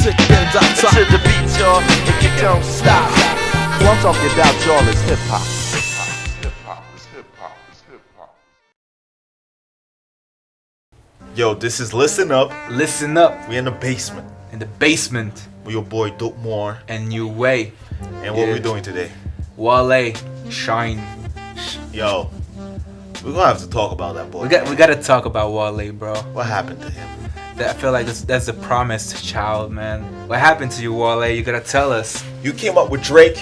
sick and I To the beat, y'all, if you don't stop. What I'm talking about, y'all, is hip hop. Yo, this is Listen Up. Listen up We in the basement in the basement with your boy Dopemor. and Neway. And what Yeah. we doing today? Wale, Shine. Yo, we're gonna have to talk about that boy. We gotta talk about Wale, bro. What happened to him? I feel like that's the promised child, man. What happened to you, Wale? You gotta tell us. You came up with Drake,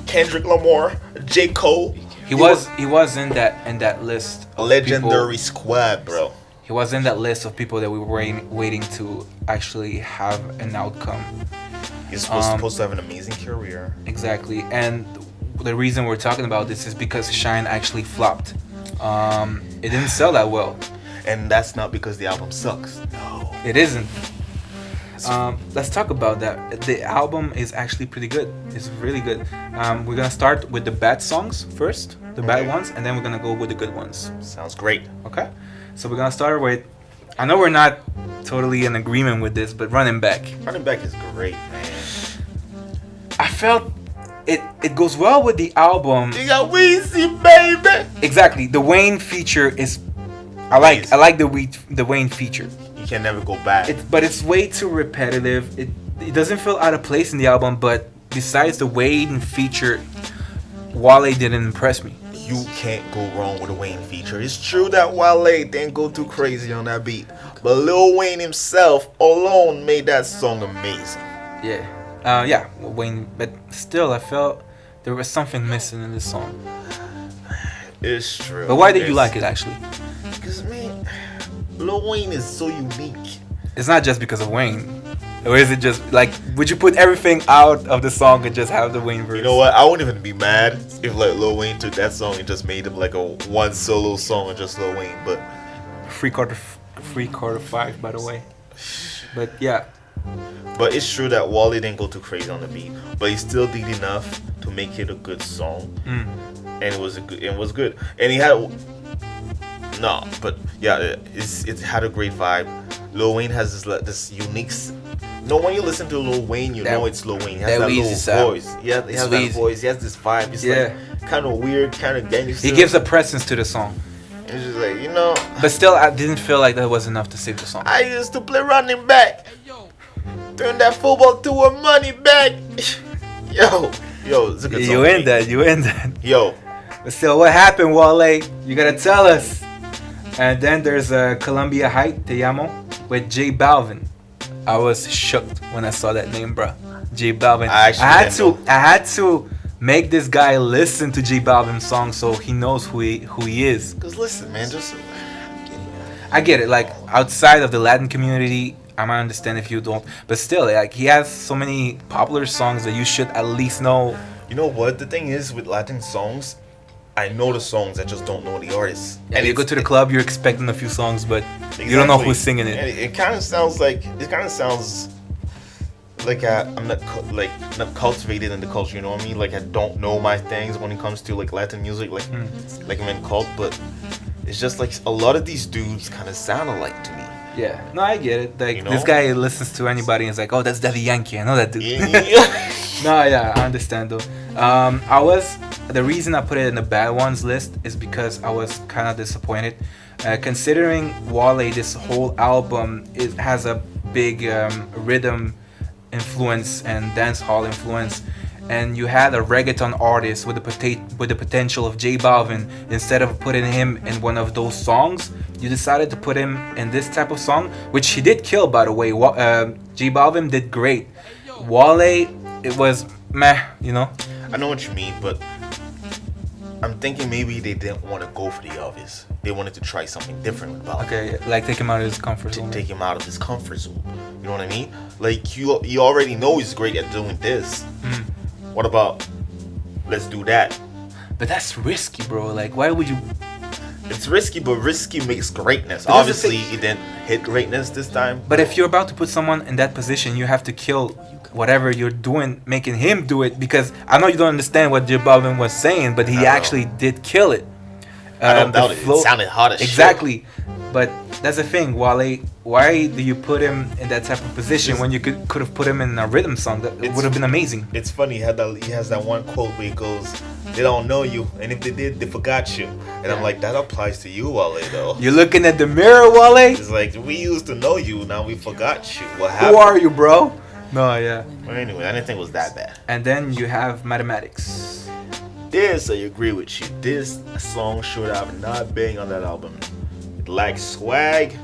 Kendrick Lamar, J. Cole. He was in that list. A Of legendary people. squad, bro. He was in that list of people that we were waiting to actually have an outcome. He's supposed to have an amazing career. Exactly, and the reason we're talking about this is because Shine actually flopped. It didn't sell that well. And that's not because the album sucks. No. It isn't. Let's talk about that. The album is actually pretty good. It's really good. We're gonna start with the bad songs first, the bad Okay. ones, and then we're gonna go with the good ones. Sounds great. Okay? So we're gonna start with. I know we're not totally in agreement with this, but Running Back. Running Back is great, man. I felt it goes well with the album. You got Weezy, baby. Exactly. The Wayne feature is. I like the Wayne feature. You can never go back. But it's way too repetitive. It doesn't feel out of place in the album. But besides the Wayne feature, Wale didn't impress me. You can't go wrong with a Wayne feature. It's true that Wale didn't go too crazy on that beat, but Lil Wayne himself alone made that song amazing. Yeah, Wayne. But still, I felt there was something missing in this song. It's true. But why did you like it actually? Because, man, Lil Wayne is so unique. It's not just because of Wayne, or is it just like? Would you put everything out of the song and just have the Wayne verse? You know what? I wouldn't even be mad if like Lil Wayne took that song and just made him like a one solo song of just Lil Wayne. But Free quarter 5, by the way. But yeah. But it's true that Wale didn't go too crazy on the beat, but he still did enough to make it a good song, and it was good. And he had it had a great vibe. Lil Wayne has this unique. When you listen to Lil Wayne, you know it's Lil Wayne. He has that little voice. Yeah, he has that voice. He has this vibe. It's like kind of weird, kind of gangster. He gives a presence to the song. It's just like, But still, I didn't feel like that was enough to save the song. I used to play running back. Turn that football to a money back. Yo, it's a good song. You in that. Yo. But still, what happened, Wale? You gotta tell us. And then there's Columbia Height, Te Amo, with J Balvin. I was shocked when I saw that name, bro. J Balvin. I had to make this guy listen to J Balvin's song so he knows who he is. Cause listen, man, I get it. Like outside of the Latin community, I might understand if you don't, but still, like he has so many popular songs that you should at least know. You know what? The thing is with Latin songs, I know the songs, I just don't know the artists. And you go to the club, you're expecting a few songs, but you don't know who's singing it. And it kind of sounds like I'm not not cultivated in the culture. You know what I mean? Like I don't know my things when it comes to like Latin music, like I'm in cult, but it's just like a lot of these dudes kind of sound alike to me. Yeah, no, I get it. Like this guy listens to anybody and is like, oh, that's Daddy Yankee. I know that dude. No, yeah, I understand though. The reason I put it in the bad ones list is because I was kind of disappointed. Considering Wale, this whole album, it has a big rhythm influence and dance hall influence, and you had a reggaeton artist with the potential of J Balvin. Instead of putting him in one of those songs, you decided to put him in this type of song, which he did kill, by the way. J Balvin did great. Wale, it was meh, I know what you mean, but I'm thinking maybe they didn't want to go for the obvious. They wanted to try something different with Balvin. Okay, like take him out of his comfort zone. Take him out of his comfort zone. You know what I mean? Like you already know he's great at doing this. What about let's do that? But that's risky, bro. Like, why would you? It's risky, but risky makes greatness. Obviously, he didn't hit greatness this time. But if you're about to put someone in that position, you have to kill whatever you're doing, making him do it. Because I know you don't understand what J Balvin was saying, but he actually did kill it. I don't doubt it. It sounded hot as shit. Exactly. But that's the thing, Wale. Why do you put him in that type of position when you could have put him in a rhythm song? That would have been amazing. It's funny. He has that one quote where he goes, "They don't know you, and if they did, they forgot you." And I'm like, that applies to you, Wale, though. You're looking at the mirror, Wale. It's like, we used to know you, now we forgot you. What happened? Who are you, bro? No, yeah. But anyway, I didn't think it was that bad. And then you have Mathematics. This, I agree with you. This song should have not been on that album. It lacked swag,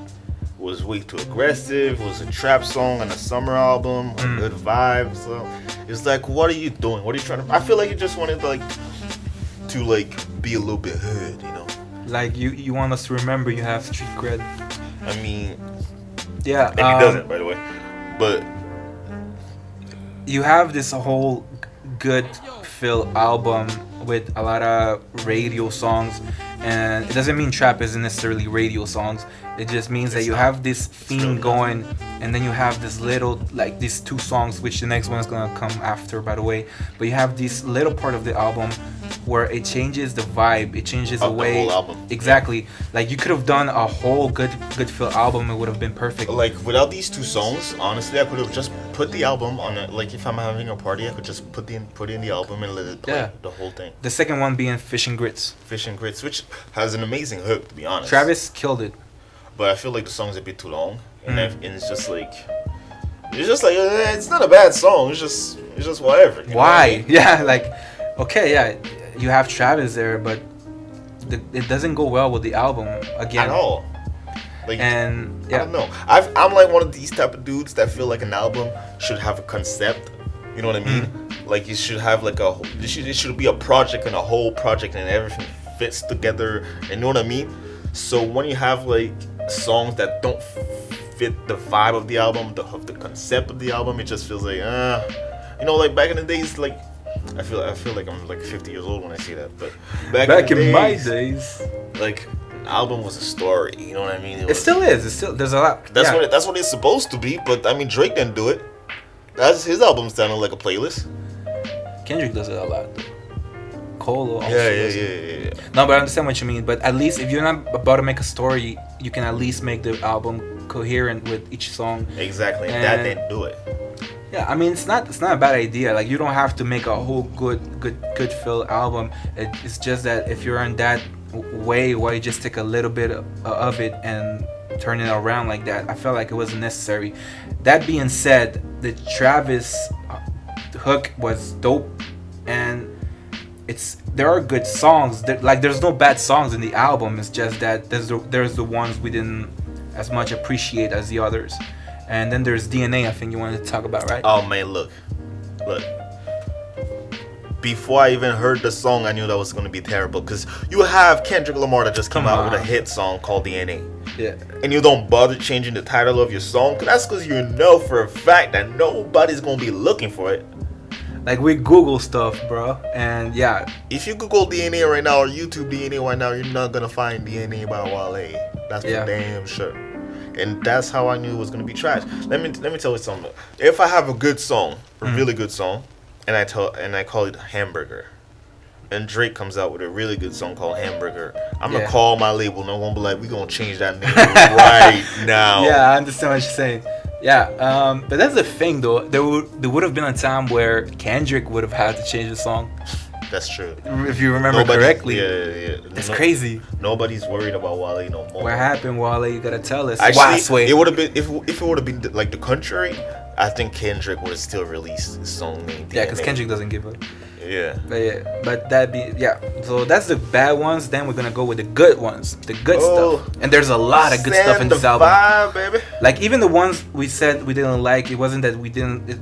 was way too aggressive, was a trap song on a summer album, a good vibe. So it's like, what are you doing? What are you trying to? I feel like you just wanted to be a little bit hood, you know? Like you want us to remember you have street cred. I mean, yeah. And he doesn't, by the way. But you have this whole good feel album with a lot of radio songs, and it doesn't mean trap isn't necessarily radio songs. It just means that you have this theme going, and then you have this little, like these two songs, which the next one is gonna come after, by the way. But you have this little part of the album where it changes the vibe, it changes the way. The whole album. Exactly. Like you could have done a whole good feel album. It would have been perfect. Like without these two songs, honestly, I could have just put the album on it. Like if I'm having a party, I could just put in the album and let it play the whole thing. The second one being Fish and Grits. Fish and Grits, which has an amazing hook, to be honest. Travis killed it. But I feel like the song's a bit too long, and it's just like it's not a bad song. It's just whatever. Why? I mean? Yeah, like okay, yeah, you have Travis there, but it doesn't go well with the album again at all. Like, and yeah, I don't know. I'm like one of these type of dudes that feel like an album should have a concept. You know what I mean? Like you should have like it should be a project and a whole project and everything fits together. And you know what I mean? So when you have like songs that don't fit the vibe of the album, the concept of the album, it just feels like you know, like back in the days, like I feel like I'm like 50 years old when I say that, but back in my days, like an album was a story. You know what I mean? It still is. It's still, there's a lot. That's what it's supposed to be. But I mean, Drake didn't do it. That's his album sounded like a playlist. Kendrick does it a lot. Cole also yeah. No, but I understand what you mean. But at least if you're not about to make a story, you can at least make the album coherent with each song. Exactly, and that didn't do it. Yeah, I mean it's not a bad idea. Like you don't have to make a whole good feel album. It's just that if you're in that way, why you just take a little bit of it and turn it around like that? I felt like it wasn't necessary. That being said, the Travis hook was dope, and there are good songs. There's no bad songs in the album. It's just that there's the ones we didn't as much appreciate as the others. And then there's DNA, I think you wanted to talk about, right? Oh man, look. Before I even heard the song, I knew that was going to be terrible. Because you have Kendrick Lamar that just came out with a hit song called DNA. Yeah. And you don't bother changing the title of your song. That's because you know for a fact that nobody's going to be looking for it. Like we Google stuff, bro. And yeah. If you Google DNA right now or YouTube DNA right now, you're not going to find DNA by Wale. That's for damn sure. And that's how I knew it was going to be trash. Let me tell you something. If I have a good song, a really good song, and I call it Hamburger, and Drake comes out with a really good song called Hamburger, I'm gonna call my label and I'm gonna be like, we gonna change that name right now. Yeah, I understand what you're saying. Yeah, but that's the thing though. There would have been a time where Kendrick would have had to change the song. That's true. If you remember correctly. Yeah. It's crazy. Nobody's worried about Wale no more. What happened, Wale? You gotta tell us. Actually, it would have been if it would have been like the contrary. I think Kendrick would have still released his song named DNA. Yeah, because Kendrick doesn't give up. Yeah. But so that's the bad ones. Then we're gonna go with the good ones, the good stuff. And there's a lot of good stuff in this album. Vibe, baby. Like even the ones we said we didn't like, it wasn't that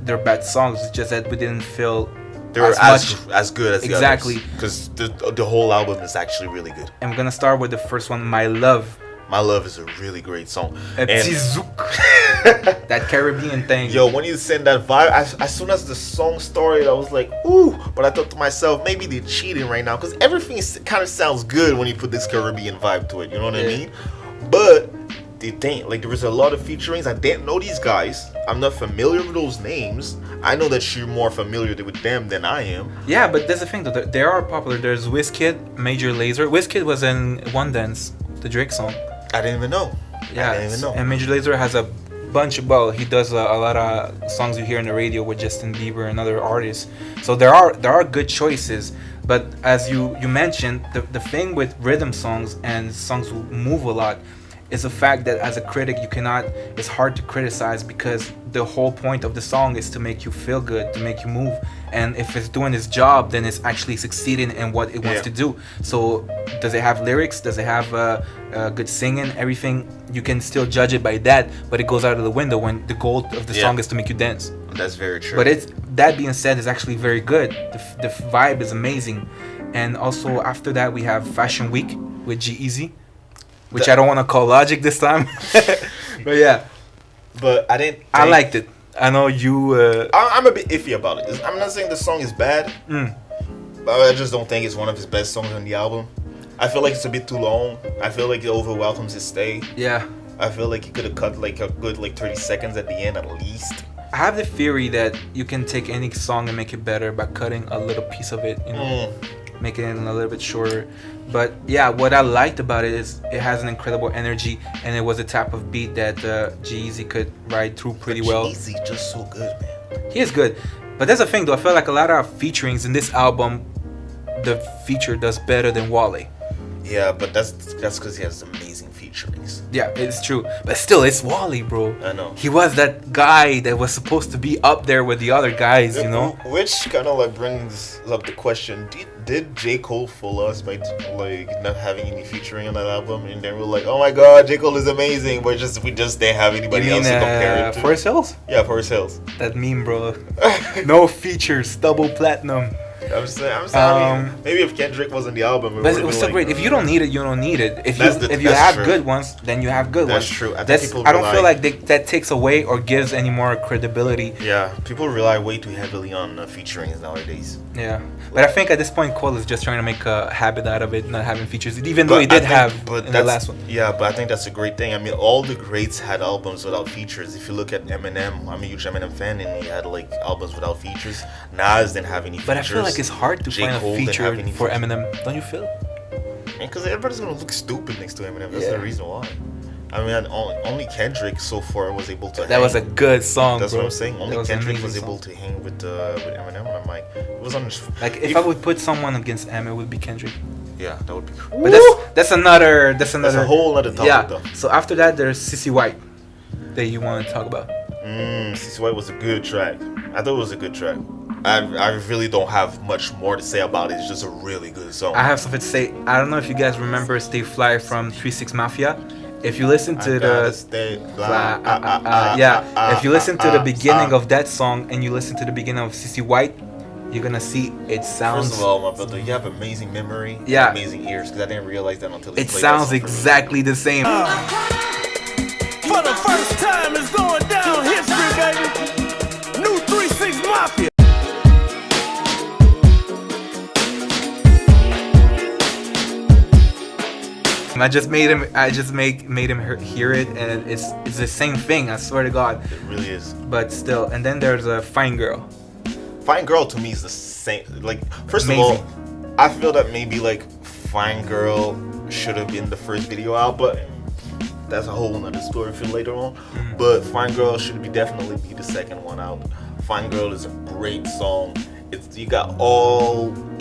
they're bad songs. It's just that we didn't feel they were as good as the exactly because the whole album is actually really good. And we're gonna start with the first one, My Love. My Love is a really great song. That Caribbean thing. Yo, when you send that vibe, as soon as the song started, I was like, ooh. But I thought to myself, maybe they're cheating right now. Because everything kind of sounds good when you put this Caribbean vibe to it. You know what I mean? But they didn't. Like, there was a lot of featurings. I didn't know these guys. I'm not familiar with those names. I know that you're more familiar with them than I am. Yeah, but that's the thing, though. They are popular. There's Wizkid, Major Lazer. Wizkid was in One Dance, the Drake song. I didn't even know. Yeah, I didn't even know. And Major Lazer has a bunch of, well, he does a lot of songs you hear on the radio with Justin Bieber and other artists. So there are good choices. But as you mentioned, the thing with rhythm songs and songs who move a lot is the fact that as a critic it's hard to criticize, because the whole point of the song is to make you feel good, to make you move. And if it's doing its job, then it's actually succeeding in what it wants to do. So does it have lyrics? Does it have good singing? Everything, you can still judge it by that, but it goes out of the window when the goal of the song is to make you dance. That's very true. But that being said, it's actually very good. The vibe is amazing. And also after that, we have Fashion Week with G-Eazy, which I don't want to call Logic this time. But yeah. But I liked it. I know you... I'm a bit iffy about it. I'm not saying the song is bad, but I just don't think it's one of his best songs on the album. I feel like it's a bit too long. I feel like it overwhelms his stay. Yeah. I feel like he could have cut like a good 30 seconds at the end at least. I have the theory that you can take any song and make it better by cutting a little piece of it, making it a little bit shorter. But yeah, what I liked about it is it has an incredible energy, and it was a type of beat that G-Eazy could ride through pretty well. G-Eazy just so good, man. He is good. But that's the thing though, I feel like a lot of featurings in this album, the feature does better than Wale. Yeah, but that's because he has amazing featurings. Yeah, it's true. But still, it's Wale, bro. I know. He was that guy that was supposed to be up there with the other guys, you know? Which kind of like brings up the question, did J. Cole fool us by like not having any featuring on that album? And then we're like, oh my god, J. Cole is amazing, but we just didn't have anybody else to compare it to. Forest Hills? Yeah, Forest Hills. That meme, bro. No features, double platinum. I'm saying maybe if Kendrick was on the album, but it was so great. If you don't need it, you don't need it. If you have good ones, then you have good ones. That's true. I don't feel like that takes away or gives any more credibility. Yeah, people rely way too heavily on featurings nowadays. Yeah, but I think at this point, Cole is just trying to make a habit out of it, not having features, even though he did have in the last one. Yeah, but I think that's a great thing. I mean, all the greats had albums without features. If you look at Eminem, I'm a huge Eminem fan, and he had like albums without features. Nas didn't have any features. But I feel like it's hard to find a feature for Eminem. Don't you feel? Because everybody's gonna look stupid next to Eminem. That's the reason why. I mean, only Kendrick so far was able to. That was a good song. That's bro. what I'm saying. Only Kendrick was able to hang with Eminem, and I'm like, it was on. Like if I would put someone against Eminem, it would be Kendrick. Yeah, that would be. But that's another. That's a whole other topic though. So after that, there's Sissy White that you want to talk about. Sissy White was a good track. I thought it was a good track. I really don't have much more to say about it. It's just a really good song. I have something to say. I don't know if you guys remember Stay Fly from 3 6 Mafia. If you listen to if you listen to the beginning of that song and you listen to the beginning of Sissy White, you're gonna see it sounds. First of all, my brother, you have amazing memory. Yeah. Amazing ears, because I didn't realize that until it sounds exactly the same. For the first time, it's going down history, baby. New 3 6 Mafia. I just made him hear it, and it's the same thing. I swear to God. It really is. But still, and then there's a Fine Girl. Fine Girl to me is the same. Like, first of all, I feel that maybe like Fine Girl should have been the first video out, but that's a whole nother story for later on. But Fine Girl should definitely be the second one out. Fine Girl is a great song. You got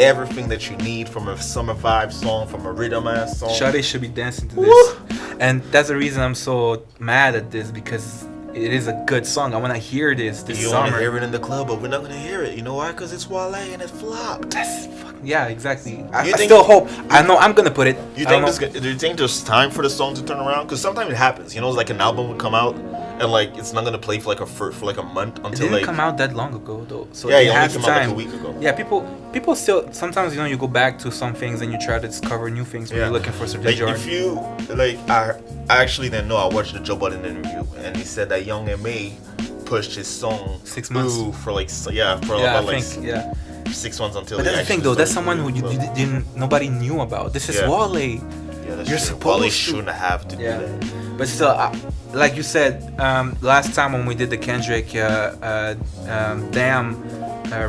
everything that you need from a summer vibe song, from a rhythm ass song. Shawty should be dancing to this. And that's the reason I'm so mad at this, because it is a good song. I want to hear this summer. You want to hear it in the club, but we're not going to hear it. You know why? Because it's Wale and it flopped. Yeah, exactly. I still hope. I know I'm going to put it. Do you think there's time for the song to turn around? Because sometimes it happens. You know, it's like an album would come out and like it's not gonna play for like a month until it didn't come out that long ago though. So yeah, it only came out like a week ago. Yeah, people still sometimes, you know, you go back to some things and you try to discover new things when you're looking for certain genre. If you like, I actually didn't know. I watched the Joe Budden interview and he said that Young M.A. pushed his song 6 months for like 6 months until. But that's the thing though. That's someone who nobody knew about. This is Wale. Yeah, that's You're true. supposed Wale to. shouldn't have to do that. But still, like you said, last time when we did the Kendrick Damn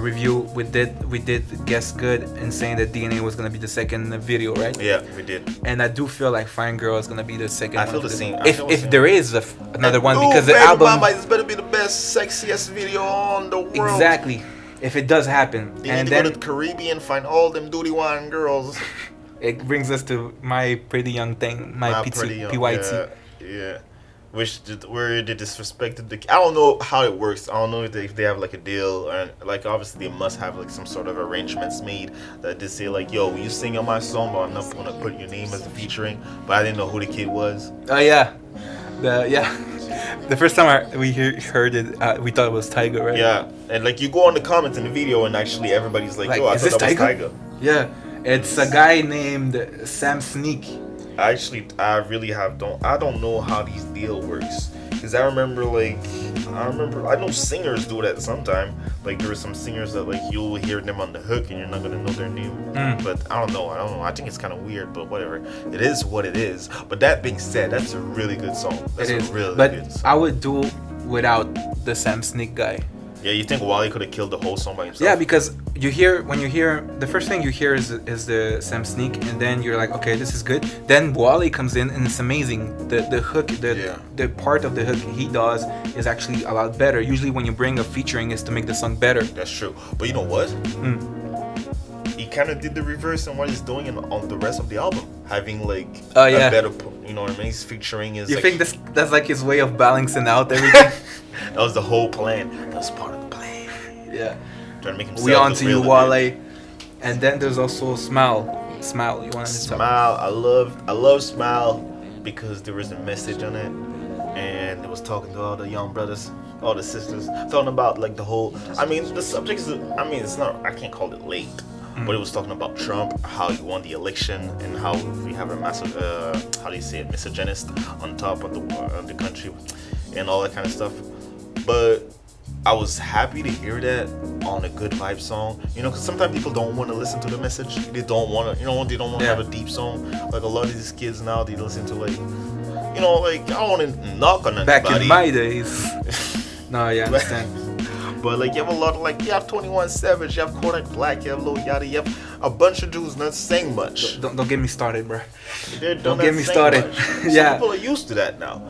review, we did guess good in saying that DNA was gonna be the second video, right? Yeah, we did. And I do feel like Fine Girl is gonna be the second. I feel the same. If there is another one, because the Baby album, Mama, it's better be the best, sexiest video on the world. Exactly. If it does happen, you and need to then go to the Caribbean, find all them duty wine girls. It brings us to my pretty young thing, my PYT. Yeah. Where they disrespected the. I don't know how it works. I don't know if they have like a deal, or like obviously they must have like some sort of arrangements made that they say like, yo, you sing on my song, but I'm not gonna put your name as a featuring. But I didn't know who the kid was. Oh yeah, the first time we heard it, we thought it was Tyga, right? Yeah, and like you go on the comments in the video, and actually everybody's like, yo, I thought that was Tyga. Yeah, it's a guy named Sam Sneak. I don't know how these deal works, because I know singers do that sometime. Like there are some singers that like you'll hear them on the hook and you're not gonna know their name. But I don't know. I think it's kind of weird, but whatever. It is what it is. But that being said, that's a really good song. That's a really good song. I would do without the Sam Sneak guy. Yeah, you think Wale could have killed the whole song by himself? Yeah, because when you hear the first thing you hear is the Sam Sneak, and then you're like, okay, this is good. Then Wale comes in and it's amazing. The hook, the part of the hook he does is actually a lot better. Usually when you bring a featuring is to make the song better. That's true. But you know what? He kind of did the reverse on what he's doing on the rest of the album, having like a better, you know what I mean? He's featuring his. You think that's like his way of balancing out everything? That was the whole plan. That was part of the plan. Yeah. Trying to make himself. We on to you, Wale. And then there's also Smile. You want to Smile? I love Smile because there was a message on it, and it was talking to all the young brothers, all the sisters, talking about like the whole. I mean, the subject is. I mean, it's not. I can't call it late. But it was talking about Trump, how he won the election, and how we have a massive, how do you say it, misogynist on top of the country, and all that kind of stuff. But I was happy to hear that on a good vibe song, you know, because sometimes people don't want to listen to the message. They don't want to, you know, they don't want to have a deep song. Like a lot of these kids now, they listen to like, you know, like I don't want to knock on anybody. Back in my days. No, yeah, I understand. But like you have a lot of like you have 21 Savage, you have Kodak Black, you have Lil Yachty, you have a bunch of dudes not saying much. Don't get me started, bro. Don't get me started. Yeah, people are used to that now.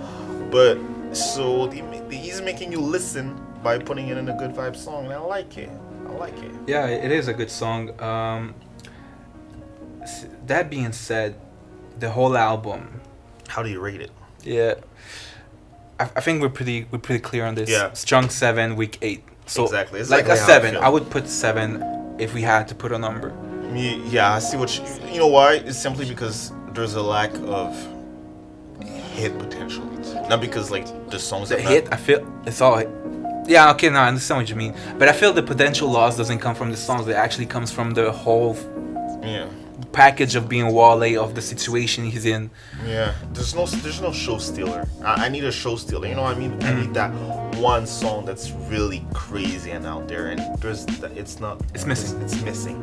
But so he's making you listen by putting it in a good vibe song, and I like it. Yeah, it is a good song. That being said, the whole album. How do you rate it? Yeah, I think we're pretty clear on this. Yeah. Strong 7, weak 8. So exactly. It's like exactly a 7. I would put 7 if we had to put a number. Yeah, I see what you know why? It's simply because there's a lack of hit potential. Not because like the songs the hit, I feel it's all. Yeah, okay, no, I understand what you mean. But I feel the potential loss doesn't come from the songs. It actually comes from the whole package of being Wale, of the situation he's in. Yeah, there's no show stealer. I need a show stealer. You know what I mean? I need that one song that's really crazy and out there, and it's missing. It's missing.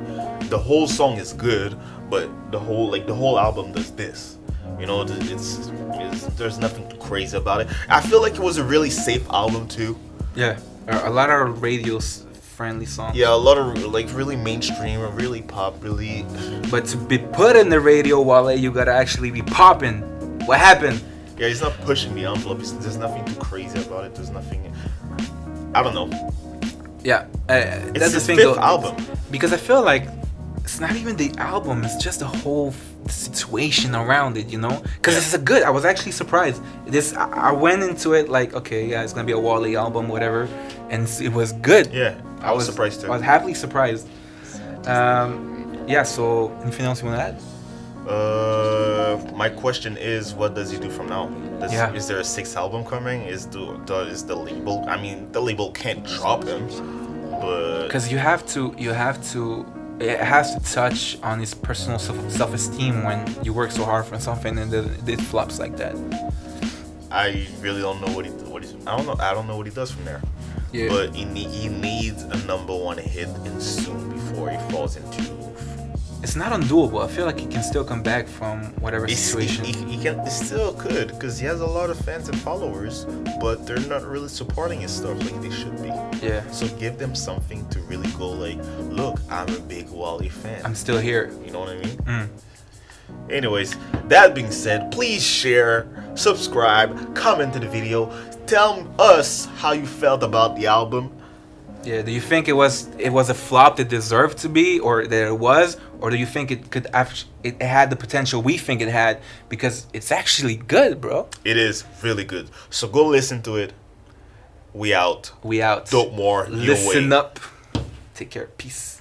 The whole song is good, but the whole album does this. You know, there's nothing crazy about it. I feel like it was a really safe album too. Yeah, a lot of radio-friendly songs. Yeah, a lot of like really mainstream, really pop, really. But to be put in the radio, Wale, you gotta actually be popping. What happened? Yeah, he's not pushing the envelope. There's nothing too crazy about it. There's nothing. I don't know. Yeah, it's that's his the thing fifth though. album. Because I feel like it's not even the album. It's just the whole situation around it, you know. Because it's good. I was actually surprised. I went into it like, okay, yeah, it's gonna be a Wale album, whatever, and it was good. Yeah, I was surprised too. I was happily surprised. Yeah. So anything else you want to add? My question is, what does he do from now? Is there a 6th album coming? Is the label? I mean, the label can't drop him, but because you have to. It has to touch on his personal self-esteem when you work so hard for something and it flops like that. I really don't know what he's. I don't know what he does from there. Yeah. But he needs a #1 hit and soon before he falls into it's not undoable. I feel like he can still come back from whatever situation. He still could, because he has a lot of fans and followers, but they're not really supporting his stuff like they should be. Yeah. So give them something to really go like, look, I'm a big Wale fan. I'm still here. You know what I mean? Anyways, that being said, please share, subscribe, comment to the video, tell us how you felt about the album. Yeah, do you think it was a flop it deserved to be, or that it was, or do you think it had the potential we think it had, because it's actually good, bro? It is really good. So go listen to it. We out. We out. Dopemor. Listen up. Take care. Peace.